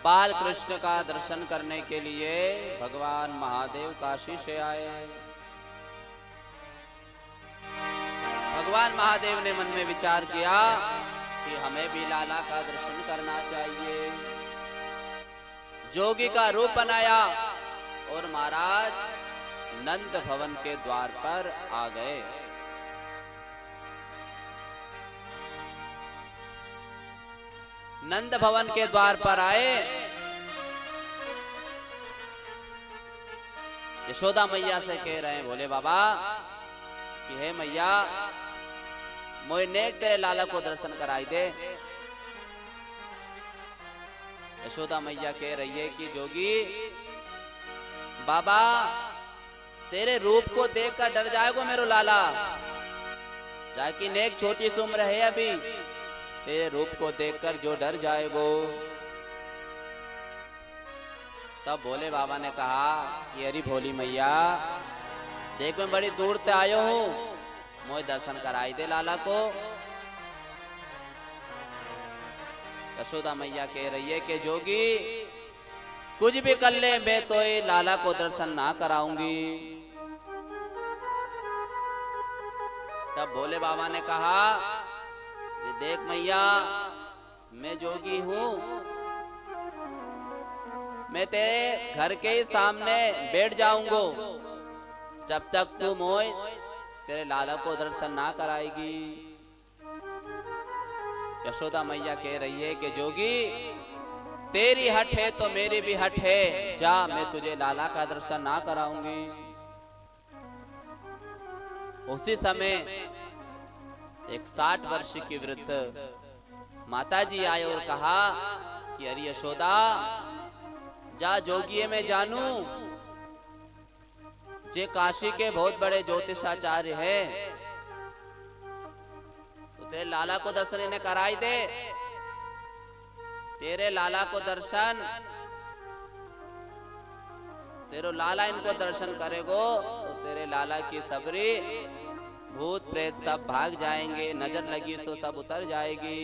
बाल कृष्ण का दर्शन करने के लिए भगवान महादेव काशी से आए। भगवान महादेव ने मन में विचार किया कि हमें भी लाला का दर्शन करना चाहिए। जोगी का रूप बनाया और महाराज नंद भवन के द्वार पर आ गए। नंद भवन के द्वार पर आए। यशोदा मैया से कह रहे हैं, बोले बाबा कि हे मैया मोय नेक तेरे लाला को दर्शन कराई दे। यशोदा मैया कह रही है कि जोगी बाबा तेरे रूप को देखकर डर जाएगो मेरो लाला, जाकि नेक छोटी सी उम्र है अभी, तेरे रूप को देखकर जो डर जाएगो। तब भोले बाबा ने कहा कि अरे भोली मैया देख मैं बड़ी दूर से आयो हूं, मोए दर्शन कराई दे लाला को। यशोदा मैया कह रही है कि जोगी कुछ भी कर ले मैं तो ये लाला को दर्शन ना कराऊंगी। तब भोले बाबा ने कहा कि देख मैया मैं जोगी हूं, मैं तेरे घर के ही सामने बैठ जाऊंगा जब तक तू मोय तेरे लाला को दर्शन ना कराएगी। यशोदा मैया कह रही है कि जोगी तेरी हट है तो मेरी भी हट है, जा मैं तुझे लाला का दर्शन ना कराऊंगी। उसी समय एक 60 वर्ष की वृद्ध माताजी आए और कहा कि अरे यशोदा जा जोगिए में जानू, जे काशी के बहुत बड़े ज्योतिषाचार्य है, तो तेरे लाला को दर्शन इन्हें कराई दे। तेरे लाला को दर्शन, तेरो लाला इनको दर्शन करेगो तो तेरे लाला की सबरी भूत प्रेत सब भाग जाएंगे, नजर लगी सो सब उतर जाएगी।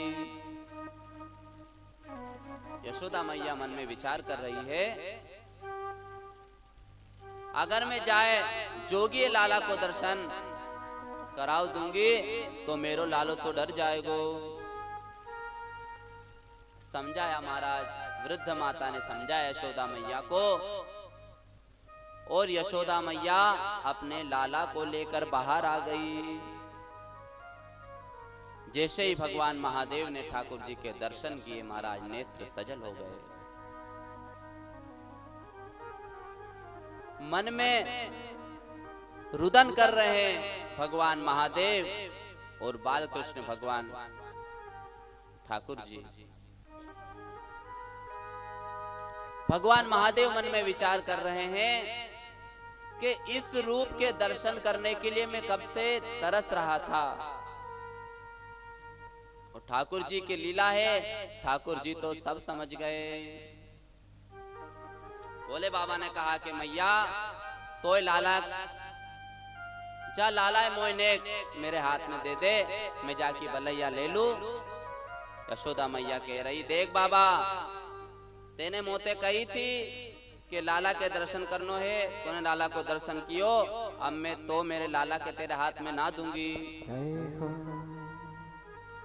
यशोदा मैया मन में विचार कर रही है, अगर मैं जाए जोगी लाला को दर्शन कराओ दूंगी तो मेरो लालो तो डर जाएगो। समझाया महाराज, वृद्ध माता ने समझाया यशोदा मैया को, और यशोदा मैया अपने लाला को लेकर बाहर आ गई। जैसे ही भगवान महादेव ने ठाकुर जी के दर्शन किए, महाराज नेत्र सजल हो गए। मन में रुदन कर रहे हैं भगवान महादेव और बाल कृष्ण भगवान ठाकुर जी। भगवान महादेव मन में विचार कर रहे हैं कि इस रूप के दर्शन करने के लिए मैं कब से तरस रहा था, और ठाकुर जी की लीला है, ठाकुर जी तो सब समझ गए। बोले बाबा ने कहा कि मैया तोय लाला जा, लाला मोय नेक मेरे हाथ में दे दे, मैं जाके बलैया ले लू। यशोदा मैया कह रही, देख बाबा तेने मोते कही थी कि लाला के दर्शन करनो है, तूने लाला को दर्शन कियो, अब मैं तो मेरे लाला के तेरे हाथ में ना दूंगी।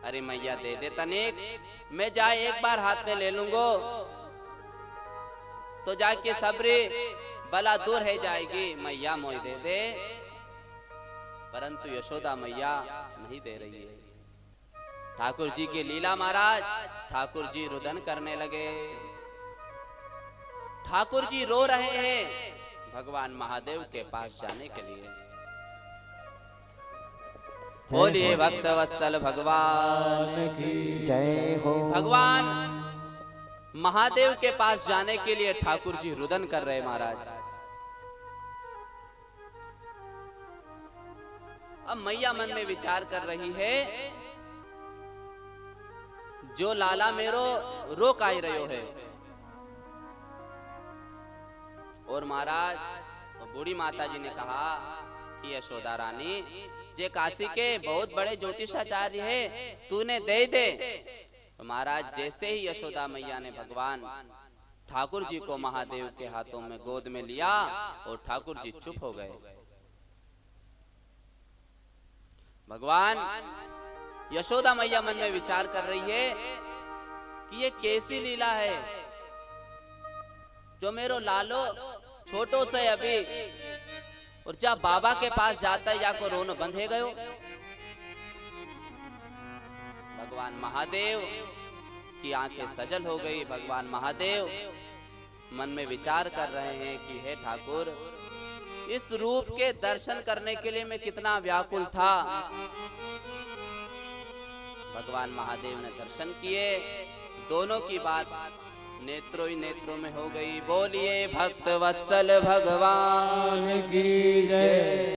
अरे मैया दे दे तनिक, मैं जाए एक बार हाथ में ले लूंगो तो जाके सबरी बला दूर है जाएगी, मैया मोई दे दे। परंतु यशोदा मैया नहीं दे रही है। ठाकुर जी की लीला महाराज, ठाकुर जी रुदन करने लगे, ठाकुर जी रो रहे हैं भगवान महादेव के पास जाने के लिए। बोलिए भक्त वत्सल भगवान की जय हो। भगवान महादेव के पास जाने के लिए ठाकुर जी रुदन कर रहे महाराज। अब मैया मन में विचार कर रही है, जो लाला मेरो रो काई रहो है, और महाराज तो बूढ़ी माता जी ने कहा कि यशोदा रानी जे काशी के बहुत बड़े ज्योतिषाचार्य है, तूने दे दे। तो महाराज जैसे ही यशोदा मैया ने भगवान ठाकुर जी को महादेव के हाथों में गोद में लिया और ठाकुर जी चुप हो गए। भगवान यशोदा मैया मन में विचार कर रही है कि ये कैसी लीला है, जो मेरो लालो छोटो से अभी और जब बाबा के पास जाता है जाको रोनो बंधे गयो। भगवान महादेव की आंखें सजल हो गई। भगवान महादेव मन में विचार कर रहे हैं कि हे ठाकुर, इस रूप के दर्शन करने के लिए मैं कितना व्याकुल था। भगवान महादेव ने दर्शन किए, दोनों की बात नेत्रों ही नेत्रों में हो गई। बोलिए भक्त वत्सल भगवान की जय।